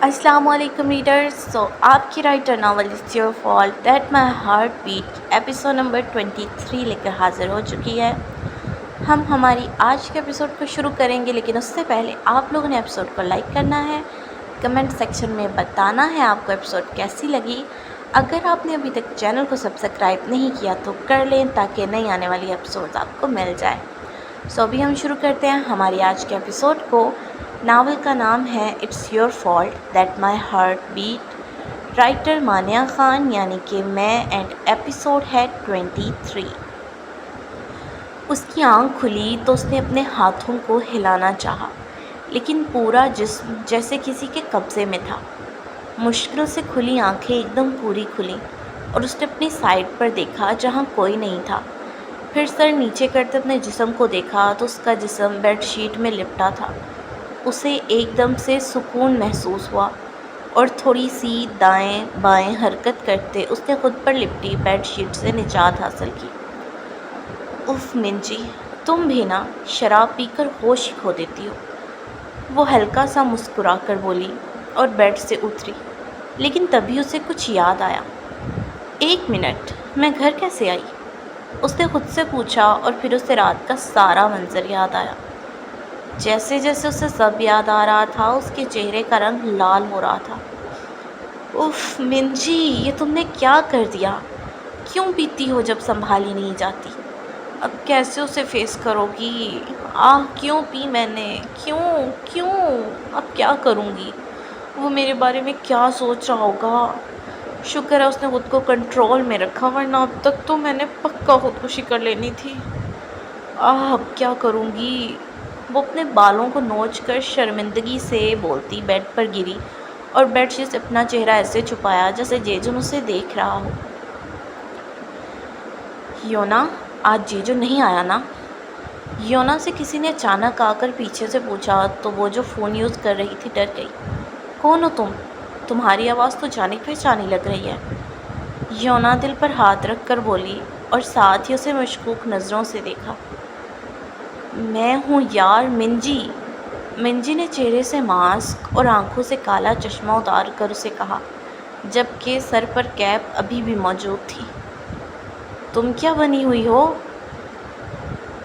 السلام علیکم ریڈرز. آپ کی writer novel it's your fault that my heart beat episode number 23 لے کر حاضر ہو چکی ہے. ہم ہماری آج کے ایپیسوڈ کو شروع کریں گے، لیکن اس سے پہلے آپ لوگوں نے ایپیسوڈ کو لائک کرنا ہے، کمنٹ سیکشن میں بتانا ہے آپ کو ایپیسوڈ کیسی لگی. اگر آپ نے ابھی تک چینل کو سبسکرائب نہیں کیا تو کر لیں تاکہ نئی آنے والی ایپیسوڈ آپ کو مل جائے. ابھی ہم شروع کرتے ہیں ہماری آج کے ایپیسوڈ کو. ناول کا نام ہے it's your fault that my heart beat, writer Mania Khan یعنی کہ میں، اینڈ ایپیسوڈ ہے 23. اس کی آنکھ کھلی تو اس نے اپنے ہاتھوں کو ہلانا چاہا، لیکن پورا جسم جیسے کسی کے قبضے میں تھا. مشکل سے کھلی آنکھیں ایک دم پوری کھلیں اور اس نے اپنی سائڈ پر دیکھا جہاں کوئی نہیں تھا. پھر سر نیچے کرتے اپنے جسم کو دیکھا تو اس کا جسم بیڈ شیٹ میں لپٹا تھا. اسے ایک دم سے سکون محسوس ہوا اور تھوڑی سی دائیں بائیں حرکت کرتے اس نے خود پر لپٹی بیڈ شیٹ سے نجات حاصل کی. اف منجی، تم بھی نا شراب پی کر ہوش کھو دیتی ہو، وہ ہلکا سا مسکرا کر بولی اور بیڈ سے اتری. لیکن تبھی اسے کچھ یاد آیا. ایک منٹ، میں گھر کیسے آئی؟ اس نے خود سے پوچھا اور پھر اسے رات کا سارا منظر یاد آیا. جیسے جیسے اسے سب یاد آ رہا تھا اس کے چہرے کا رنگ لال ہو رہا تھا. اف منجی، یہ تم نے کیا کر دیا؟ کیوں پیتی ہو جب سنبھالی نہیں جاتی؟ اب کیسے اسے فیس کرو گی؟ کیوں پی میں نے؟ کیوں اب کیا کروں گی؟ وہ میرے بارے میں کیا سوچ رہا ہوگا؟ شکر ہے اس نے خود کو کنٹرول میں رکھا، ورنہ اب تک تو میں نے پکا خودکشی کر لینی تھی. اب کیا کروں گی؟ وہ اپنے بالوں کو نوچ کر شرمندگی سے بولتی بیڈ پر گری اور بیڈ شیٹ سے اپنا چہرہ ایسے چھپایا جیسے جیجن اسے دیکھ رہا ہو. یونا، آج جیجو نہیں آیا نا؟ یونا سے کسی نے اچانک آ کر پیچھے سے پوچھا تو وہ جو فون یوز کر رہی تھی ڈر گئی. کون ہو تم؟ تمہاری آواز تو جانی پہچانی لگ رہی ہے. یونا دل پر ہاتھ رکھ کر بولی اور ساتھ ہی اسے مشکوک نظروں سے دیکھا. میں ہوں یار، منجی. منجی نے چہرے سے ماسک اور آنکھوں سے کالا چشمہ اتار کر اسے کہا، جبکہ سر پر کیپ ابھی بھی موجود تھی. تم کیا بنی ہوئی ہو؟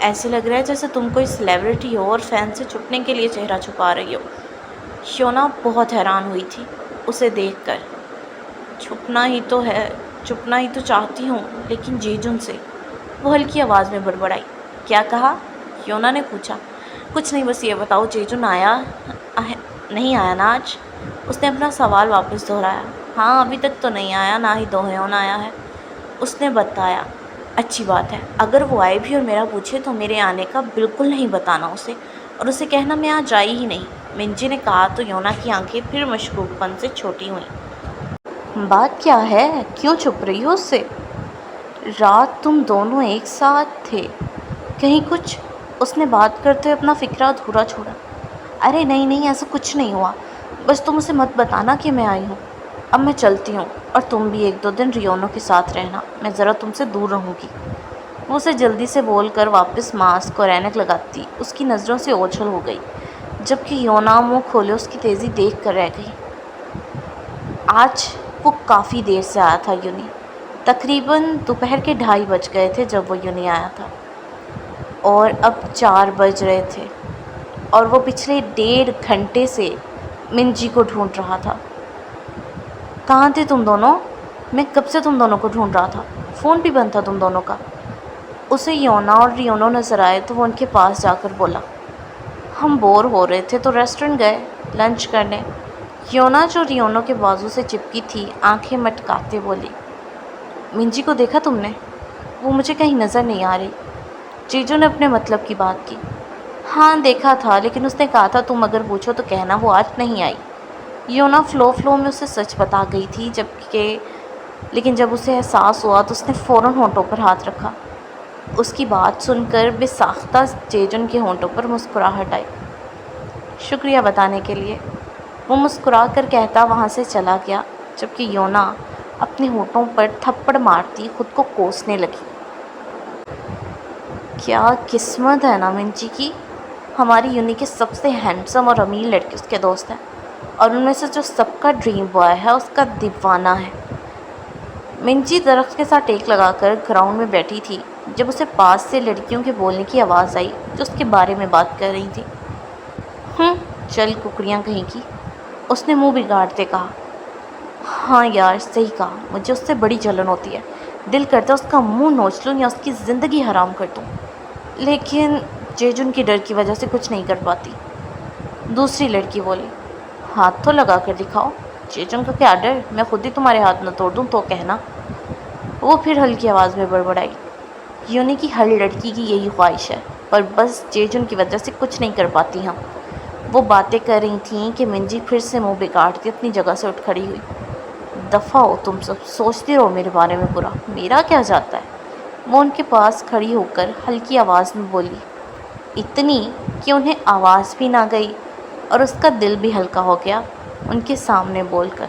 ایسے لگ رہا ہے جیسے تم کوئی سیلیبریٹی ہو اور فین سے چھپنے کے لیے چہرہ چھپا رہی ہو. یونا بہت حیران ہوئی تھی اسے دیکھ کر. چھپنا ہی تو چاہتی ہوں، لیکن جیجن سے، وہ ہلکی آواز میں بڑبڑائی. کیا کہا؟ یونا نے پوچھا. کچھ نہیں، بس یہ بتاؤ جیجن نہیں آیا نا آج؟ اس نے اپنا سوال واپس دہرایا. ہاں، ابھی تک تو نہیں آیا، نہ ہی دوہیون آیا ہے، اس نے بتایا. اچھی بات ہے. اگر وہ آئے بھی اور میرا پوچھے تو میرے آنے کا بالکل نہیں بتانا اسے، اور اسے کہنا میں آج آئی ہی نہیں، منجی نے کہا تو یونا کی آنکھیں پھر مشکوک پن سے چھوٹی ہوئیں. بات کیا ہے؟ کیوں چھپ رہی ہو اس سے؟ رات تم دونوں ایک ساتھ تھے، کہیں کچھ؟ اس نے بات کرتے ہوئے اپنا فکرہ ادھورا چھوڑا. ارے نہیں، ایسا کچھ نہیں ہوا، بس تم اسے مت بتانا کہ میں آئی ہوں. اب میں چلتی ہوں، اور تم بھی 1-2 دن ریونو کے ساتھ رہنا، میں ذرا تم سے دور رہوں گی. وہ اسے جلدی سے بول کر واپس ماسک اور اینک لگاتی اس کی نظروں سے اوجھل ہو گئی، جبکہ یونا منہ کھولے اس کی تیزی دیکھ کر رہ گئی. آج وہ کافی دیر سے آیا تھا یونی. تقریباً دوپہر کے 2:30 بج گئے تھے جب وہ یونی آیا تھا، اور اب 4 بج رہے تھے، اور وہ پچھلے 1.5 گھنٹے سے منجی کو ڈھونڈ رہا تھا. کہاں تھے تم دونوں؟ میں کب سے تم دونوں کو ڈھونڈ رہا تھا، فون بھی بند تھا تم دونوں کا. اسے یونا اور ریونو نظر آئے تو وہ ان کے پاس جا کر بولا. ہم بور ہو رہے تھے تو ریسٹورنٹ گئے لنچ کرنے. یونا جو ریونو کے بازو سے چپکی تھی آنکھیں مٹکاتے بولی. منجی کو دیکھا تم نے؟ وہ مجھے کہیں نظر نہیں آ رہی. جیجو نے اپنے مطلب کی بات کی. ہاں دیکھا تھا، لیکن اس نے کہا تھا تم اگر پوچھو تو کہنا وہ آج نہیں آئی. یونا فلو میں اسے سچ بتا گئی تھی، لیکن جب اسے احساس ہوا تو اس نے فوراً ہونٹوں پر ہاتھ رکھا. اس کی بات سن کر بے ساختہ جیجن کے ہونٹوں پر مسکراہٹ آئی. شکریہ بتانے کے لیے، وہ مسکرا کر کہتا وہاں سے چلا گیا، جبکہ یونا اپنے ہونٹوں پر تھپڑ مارتی خود کو کوسنے لگی. کیا قسمت ہے نا منجی کی، ہماری یونی کے سب سے ہینڈسم اور امیر لڑکے اس کے دوست ہیں. اور ان میں سے جو سب کا ڈریم بوائے ہے اس کا دیوانہ ہے۔ منجی درخت کے ساتھ ٹیک لگا کر گراؤنڈ میں بیٹھی تھی جب اسے پاس سے لڑکیوں کے بولنے کی آواز آئی جو اس کے بارے میں بات کر رہی تھی۔ چل ککڑیاں کہیں کی، اس نے منہ بگاڑتے کہا۔ ہاں یار صحیح کہا، مجھے اس سے بڑی جلن ہوتی ہے، دل کرتا ہے اس کا منہ نوچ لوں یا اس کی زندگی حرام کر دوں، لیکن جیجن کی ڈر کی وجہ سے کچھ نہیں کر پاتی۔ دوسری لڑکی بولی، ہاتھ تو لگا کر دکھاؤ، جیجن کا کیا ڈر، میں خود ہی تمہارے ہاتھ نہ توڑ دوں تو کہنا۔ وہ پھر ہلکی آواز میں بڑبڑائی، یونی کی ہر لڑکی کی یہی خواہش ہے، پر بس جیجن کی وجہ سے کچھ نہیں کر پاتی ہم۔ وہ باتیں کر رہی تھیں کہ منجی پھر سے منہ بگاڑتی اپنی جگہ سے اٹھ کھڑی ہوئی۔ دفع ہو تم سب، سوچتی رہو میرے بارے میں برا، میرا کیا جاتا ہے۔ وہ ان کے پاس کھڑی ہو کر ہلکی آواز میں بولی، اتنی کہ انہیں آواز بھی نہ گئی اور اس کا دل بھی ہلکا ہو گیا ان کے سامنے بول کر۔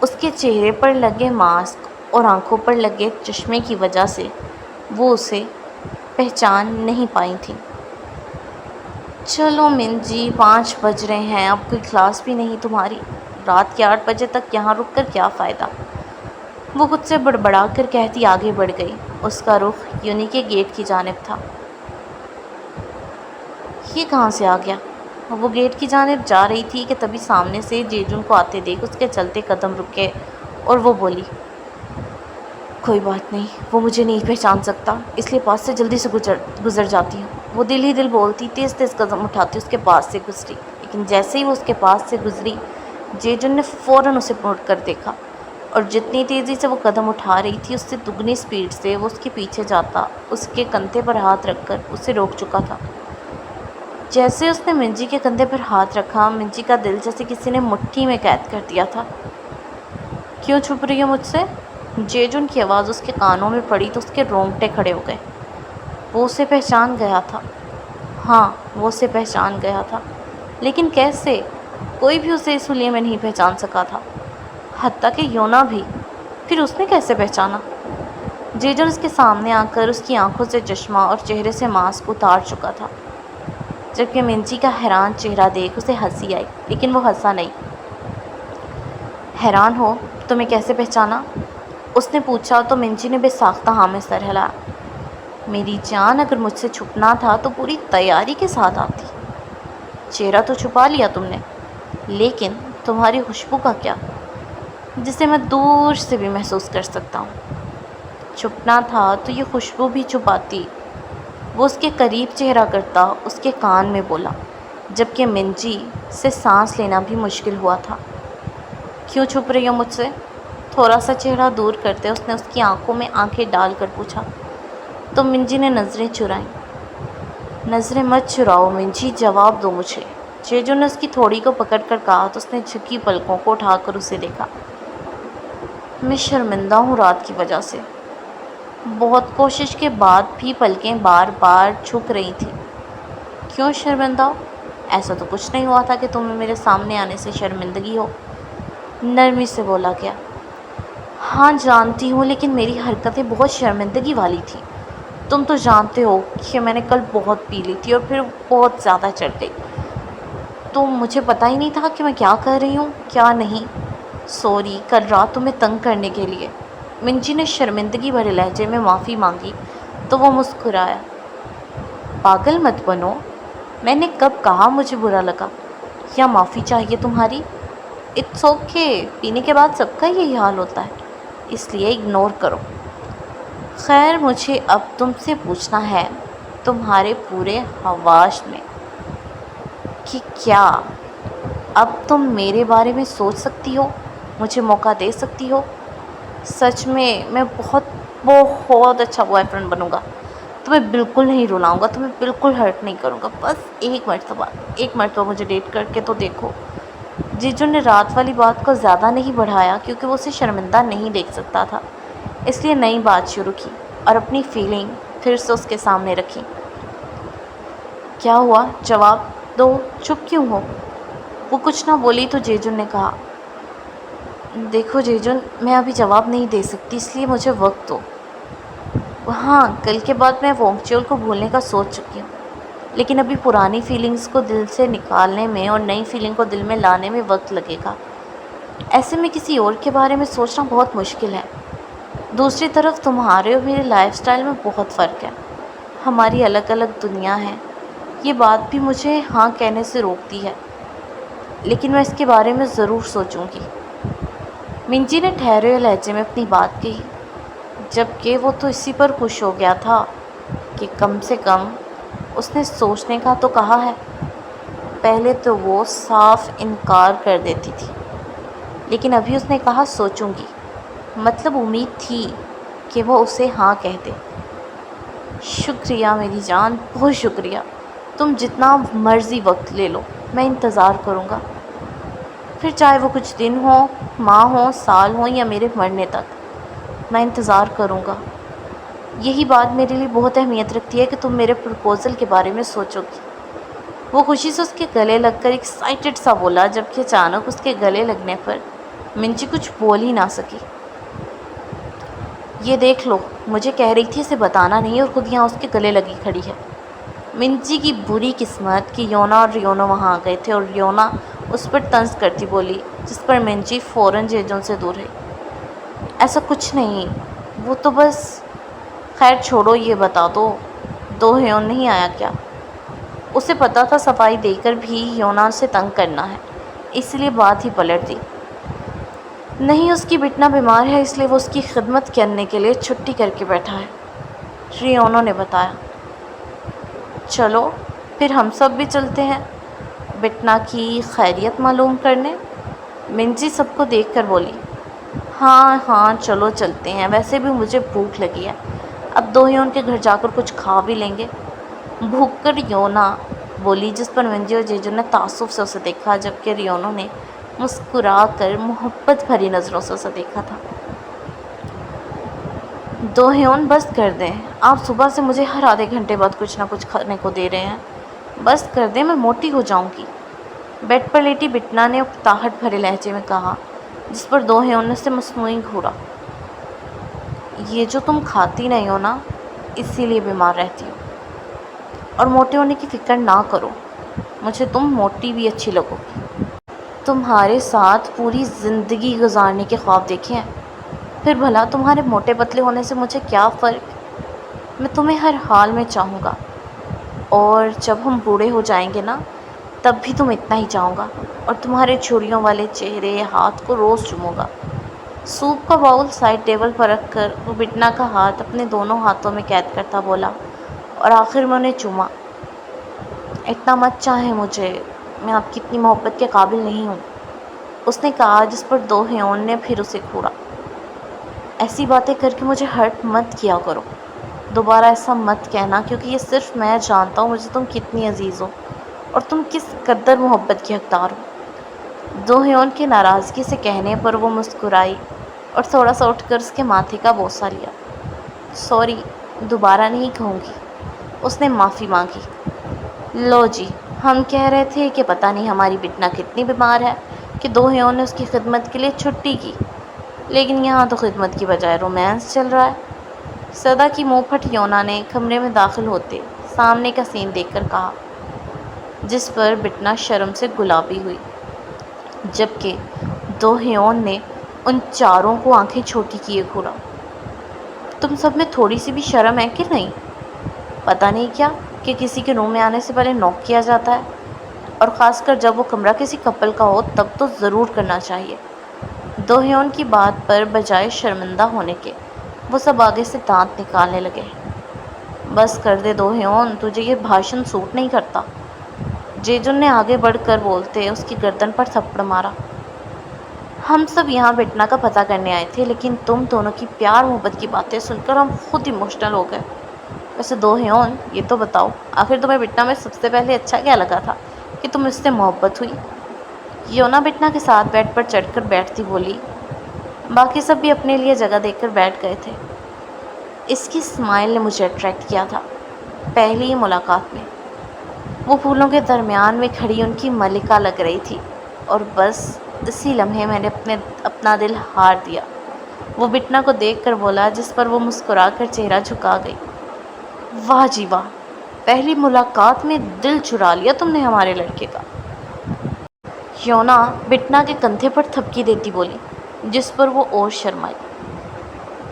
اس کے چہرے پر لگے ماسک اور آنکھوں پر لگے چشمے کی وجہ سے وہ اسے پہچان نہیں پائی تھیں۔ چلو منجی 5 بج رہے ہیں، اب کوئی کلاس بھی نہیں تمہاری، رات کے 8 بجے تک یہاں رک کر کیا فائدہ، وہ خود سے بڑبڑا کر کہتی آگے بڑھ گئی۔ اس کا رخ یونی کے گیٹ کی جانب تھا۔ یہ کہاں سے آ گیا؟ وہ گیٹ کی جانب جا رہی تھی کہ تبھی سامنے سے جیجن کو آتے دیکھ اس کے چلتے قدم رکے اور وہ بولی، کوئی بات نہیں، وہ مجھے نہیں پہچان سکتا، اس لیے پاس سے جلدی سے گزر جاتی ہوں۔ وہ دل ہی دل بولتی، تیز تیز قدم اٹھاتی اس کے پاس سے گزری، لیکن جیسے ہی وہ اس کے پاس سے گزری جیجن نے فوراً اسے مڑ کر دیکھا اور جتنی تیزی سے وہ قدم اٹھا رہی تھی اس سے دگنی سپیڈ سے وہ اس کے پیچھے جاتا اس کے کندھے پر ہاتھ رکھ کر اسے روک چکا تھا۔ جیسے اس نے منجی کے کندھے پر ہاتھ رکھا، منجی کا دل جیسے کسی نے مٹھی میں قید کر دیا تھا۔ کیوں چھپ رہی ہو مجھ سے؟ جیجن کی آواز اس کے کانوں میں پڑی تو اس کے رونگٹے کھڑے ہو گئے۔ وہ اسے پہچان گیا تھا۔ ہاں وہ اسے پہچان گیا تھا، لیکن کیسے؟ کوئی بھی اسے اس حلیے میں نہیں پہچان سکا تھا، حتیٰ کہ یونا بھی۔ پھر اس نے کیسے پہچانا؟ جیجن اس کے سامنے آ کر اس کی آنکھوں سے چشمہ اور چہرے سے ماسک اتار چکا تھا، جبکہ منجی کا حیران چہرہ دیکھ اسے ہنسی آئی، لیکن وہ ہنسا نہیں۔ حیران ہو تمہیں کیسے پہچانا؟ اس نے پوچھا تو منجی نے بے ساختہ ہاں میں سر ہلایا۔ میری جان، اگر مجھ سے چھپنا تھا تو پوری تیاری کے ساتھ آتی۔ چہرہ تو چھپا لیا تم نے، لیکن تمہاری خوشبو کا کیا، جسے میں دور سے بھی محسوس کر سکتا ہوں۔ چھپنا تھا تو یہ خوشبو بھی چھپاتی۔ وہ اس کے قریب چہرہ کرتا اس کے کان میں بولا، جبکہ منجی سے سانس لینا بھی مشکل ہوا تھا۔ کیوں چھپ رہی ہو مجھ سے؟ تھوڑا سا چہرہ دور کرتے اس نے اس کی آنکھوں میں آنکھیں ڈال کر پوچھا۔ تو منجی نے نظریں چرائیں۔ نظریں مت چراؤ منجی، جواب دو مجھے۔ جیجو نے اس کی تھوڑی کو پکڑ کر کہا تو اس نے جھکی پلکوں کو اٹھا کر اسے دیکھا۔ میں شرمندہ ہوں رات کی وجہ سے۔ بہت کوشش کے بعد بھی پلکیں بار بار جھک رہی تھیں۔ کیوں شرمندہ ہو؟ ایسا تو کچھ نہیں ہوا تھا کہ تمہیں میرے سامنے آنے سے شرمندگی ہو، نرمی سے بولا گیا۔ ہاں جانتی ہوں، لیکن میری حرکتیں بہت شرمندگی والی تھیں۔ تم تو جانتے ہو کہ میں نے کل بہت پی لی تھی اور پھر بہت زیادہ چڑھ گئی، تو مجھے پتہ ہی نہیں تھا کہ میں کیا کر رہی ہوں کیا نہیں۔ سوری، کل رات تمہیں تنگ کرنے کے لیے۔ منجی نے شرمندگی بھرے لہجے میں معافی مانگی تو وہ مسکرایا۔ پاگل مت بنو، میں نے کب کہا مجھے برا لگا یا معافی چاہیے تمہاری؟ اٹس اوکے، پینے کے بعد سب کا یہی حال ہوتا ہے، اس لیے اگنور کرو۔ خیر مجھے اب تم سے پوچھنا ہے، تمہارے پورے حواس میں کہ کیا اب تم میرے بارے میں سوچ سکتی ہو، مجھے موقع دے سکتی ہو؟ سچ میں بہت بہت اچھا بوائے فرینڈ بنوں گا، تمہیں بالکل نہیں رلاؤں گا، تمہیں بالکل ہرٹ نہیں کروں گا، بس ایک مرتبہ مجھے ڈیٹ کر کے تو دیکھو۔ جیجو نے رات والی بات کو زیادہ نہیں بڑھایا کیونکہ وہ اسے شرمندہ نہیں دیکھ سکتا تھا، اس لیے نئی بات شروع کی اور اپنی فیلنگ پھر سے اس کے سامنے رکھی۔ کیا ہوا؟ جواب دو، چپ کیوں ہو؟ وہ کچھ نہ بولی تو جیجن نے کہا، دیکھو جیجن، میں ابھی جواب نہیں دے سکتی، اس لیے مجھے وقت دو۔ ہاں، کل کے بعد میں وونگچیول کو بھولنے کا سوچ چکی ہوں۔ لیکن ابھی پرانی فیلنگز کو دل سے نکالنے میں اور نئی فیلنگ کو دل میں لانے میں وقت لگے گا۔ ایسے میں کسی اور کے بارے میں سوچنا بہت مشکل ہے۔ دوسری طرف تمہارے اور میرے لائف سٹائل میں بہت فرق ہے، ہماری الگ الگ دنیا ہے۔ یہ بات بھی مجھے ہاں کہنے سے روکتی ہے، لیکن میں اس کے بارے میں ضرور سوچوں گی۔ منجی نے ٹھہرے ہوئے لہجے میں اپنی بات کہی، جبکہ وہ تو اسی پر خوش ہو گیا تھا کہ کم سے کم اس نے سوچنے کا تو کہا ہے۔ پہلے تو وہ صاف انکار کر دیتی تھی، لیکن ابھی اس نے کہا سوچوں گی، مطلب امید تھی کہ وہ اسے ہاں کہہ دے۔ شکریہ میری جان، بہت شکریہ۔ تم جتنا مرضی وقت لے لو، میں انتظار کروں گا، پھر چاہے وہ کچھ دن ہوں، ماہ ہوں، سال ہوں یا میرے مرنے تک، میں انتظار کروں گا۔ یہی بات میرے لیے بہت اہمیت رکھتی ہے کہ تم میرے پرپوزل کے بارے میں سوچو گی۔ وہ خوشی سے اس کے گلے لگ کر ایکسائٹڈ سا بولا، جبکہ اچانک اس کے گلے لگنے پر منجی کچھ بول ہی نہ سکی۔ یہ دیکھ لو، مجھے کہہ رہی تھی اسے بتانا نہیں اور خود یہاں اس کے گلے لگی کھڑی ہے۔ منجی کی بری قسمت کہ یونا اور ریونو وہاں آ گئے تھے اور ریونا اس پر طنز کرتی بولی، جس پر منجی فوراً جیجوں سے دور رہی۔ ایسا کچھ نہیں، وہ تو بس… خیر چھوڑو، یہ بتا دو ہیون نہیں آیا کیا؟ اسے پتا تھا صفائی دے کر بھی یونا سے تنگ کرنا ہے، اس لیے بات ہی پلٹ دی۔ نہیں، اس کی بٹنا بیمار ہے، اس لیے وہ اس کی خدمت کرنے کے لیے چھٹی کر کے بیٹھا ہے، ریونو نے بتایا۔ چلو پھر ہم سب بھی چلتے ہیں بٹنا کی خیریت معلوم کرنے، منجی سب کو دیکھ کر بولی۔ ہاں ہاں چلو چلتے ہیں، ویسے بھی مجھے بھوک لگی ہے، اب دو ہیون کے گھر جا کر کچھ کھا بھی لیں گے۔ بھوک کر یونا بولی، جس پر منجی اور جیجو نے تعصب سے اسے دیکھا، جبکہ ریونو نے مسکرا کر محبت بھری نظروں سے اسے دیکھا تھا۔ دو ہیون بس کر دیں، آپ صبح سے مجھے ہر آدھے گھنٹے بعد کچھ نہ کچھ کھانے کو دے رہے ہیں، بس کر دیں، میں موٹی ہو جاؤں گی، بیڈ پر لیٹی بٹنا نے اکتاہٹ بھرے لہجے میں کہا، جس پر دو ہیون نے اسے مصنوعی گھورا۔ یہ جو تم کھاتی نہیں ہو نا، اسی لیے بیمار رہتی ہو، اور موٹے ہونے کی فکر نہ کرو، مجھے تم موٹی بھی اچھی لگو گی۔ تمہارے ساتھ پوری زندگی گزارنے کے خواب دیکھے ہیں، پھر بھلا تمہارے موٹے پتلے ہونے سے مجھے کیا فرق؟ میں تمہیں ہر حال میں چاہوں گا، اور جب ہم بوڑھے ہو جائیں گے نا، تب بھی تم اتنا ہی چاہوں گا، اور تمہارے چھریوں والے چہرے ہاتھ کو روز چوموں گا۔ سوپ کا باؤل سائڈ ٹیبل پر رکھ کر وہ بٹنا کا ہاتھ اپنے دونوں ہاتھوں میں قید کرتا بولا، اور آخر میں انہیں چوما۔ اتنا مت چاہیں مجھے، میں آپ کی اتنی محبت کے قابل نہیں ہوں، اس نے کہا، جس پر دو ہیون نے پھر اسے گھورا۔ ایسی باتیں کر کے مجھے ہرٹ مت کیا کرو، دوبارہ ایسا مت کہنا، کیونکہ یہ صرف میں جانتا ہوں مجھے تم کتنی عزیز ہو اور تم کس قدر محبت کی حقدار ہو۔ دو ہیون کے ناراضگی سے کہنے پر وہ مسکرائی اور تھوڑا سا اٹھ کر اس کے ماتھے کا بوسہ لیا۔ سوری، دوبارہ نہیں کہوں گی، اس نے معافی مانگی۔ لو جی، ہم کہہ رہے تھے کہ پتہ نہیں ہماری بٹنا کتنی بیمار ہے کہ دو ہیون نے اس کی خدمت کے لیے چھٹی کی، لیکن یہاں تو خدمت کی بجائے رومانس چل رہا ہے۔ صدا کی منہ پھٹ یونا نے کمرے میں داخل ہوتے سامنے کا سین دیکھ کر کہا، جس پر بٹنا شرم سے گلابی ہوئی، جبکہ دو ہیون نے ان چاروں کو آنکھیں چھوٹی کیے گھورا۔ تم سب میں تھوڑی سی بھی شرم ہے کہ نہیں؟ پتہ نہیں کیا کہ کسی کے روم میں آنے سے پہلے نوک کیا جاتا ہے، اور خاص کر جب وہ کمرہ کسی کپل کا ہو تب تو ضرور کرنا چاہیے۔ دو ہیون کی بات پر بجائے شرمندہ ہونے کے وہ سب آگے سے دانت نکالنے لگے۔ بس کر دے دو ہیون، تجھے یہ بھاشن سوٹ نہیں کرتا، جیجن نے آگے بڑھ کر بولتے اس کی گردن پر تھپڑ مارا۔ ہم سب یہاں بٹنا کا پتہ کرنے آئے تھے، لیکن تم دونوں کی پیار محبت کی باتیں سن کر ہم خود ایموشنل ہو گئے۔ ویسے دو ہیون، یہ تو بتاؤ، آخر تمہیں بٹنا میں سب سے پہلے اچھا کیا لگا تھا کہ تم اس سے محبت ہوئی؟ یونا بٹنا کے ساتھ بیڈ پر چڑھ کر بیٹھتی بولی۔ باقی سب بھی اپنے لیے جگہ دیکھ کر بیٹھ گئے تھے۔ اس کی اسمائل نے مجھے اٹریکٹ کیا تھا پہلی ہی ملاقات میں، وہ پھولوں کے درمیان میں کھڑی ان کی ملکہ لگ رہی تھی، اور بس اسی لمحے میں نے اپنا دل ہار دیا، وہ بٹنا کو دیکھ کر بولا، جس پر وہ مسکرا کر چہرہ جھکا گئی۔ واہ جی واہ، پہلی ملاقات میں دل چرا لیا تم نے ہمارے لڑکے کا۔ یونا بٹنا کے کندھے پر تھپکی دیتی بولی، جس پر وہ اور شرمائی۔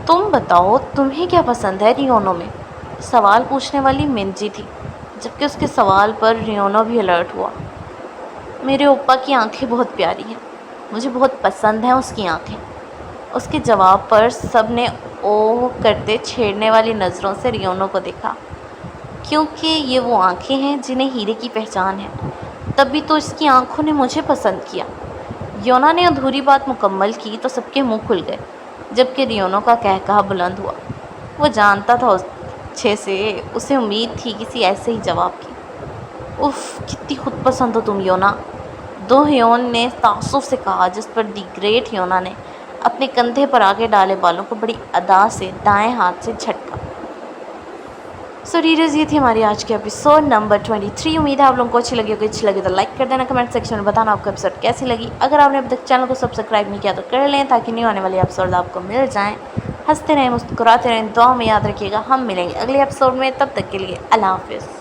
تم بتاؤ تمہیں کیا پسند ہے ریونو میں؟ سوال پوچھنے والی منجی تھی، جبکہ اس کے سوال پر ریونو بھی الرٹ ہوا۔ میرے اوپا کی آنکھیں بہت پیاری ہیں، مجھے بہت پسند ہیں اس کی آنکھیں۔ اس کے جواب پر سب نے اوہ کرتے چھیڑنے والی نظروں سے ریونو کو دیکھا، کیونکہ یہ وہ آنکھیں ہیں جنہیں ہیرے کی پہچان ہے۔ تب بھی تو اس کی آنکھوں نے مجھے پسند کیا۔ یونا نے ادھوری بات مکمل کی تو سب کے منہ کھل گئے، جبکہ ریونو کا قہقہا بلند ہوا۔ وہ جانتا تھا اچھے سے، اسے امید تھی کسی ایسے ہی جواب کی۔ اف، کتنی خود پسند ہو تم یونا، دو ہیون نے تعصب سے کہا، جس پر دی گریٹ یونا نے اپنے کندھے پر آگے ڈالے بالوں کو بڑی ادا سے دائیں ہاتھ سے جھٹکا۔ سو ریڈرز، یہ تھی ہماری آج کے ایپیسوڈ نمبر 23۔ امید ہے آپ لوگوں کو اچھی لگی ہوگی۔ اچھی لگی تو لائک کر دینا، کمنٹ سیکشن میں بتانا آپ کو ایپیسوڈ کیسی لگی۔ اگر آپ نے اب تک چینل کو سبسکرائب نہیں کیا تو کر لیں، تاکہ نیو آنے والے ایپیسوڈ آپ کو مل جائیں۔ ہنستے رہیں، مسکراتے رہیں، دعا میں یاد رکھیے گا۔ ہم ملیں گے اگلے ایپیسوڈ میں، تب تک کے لیے اللہ حافظ۔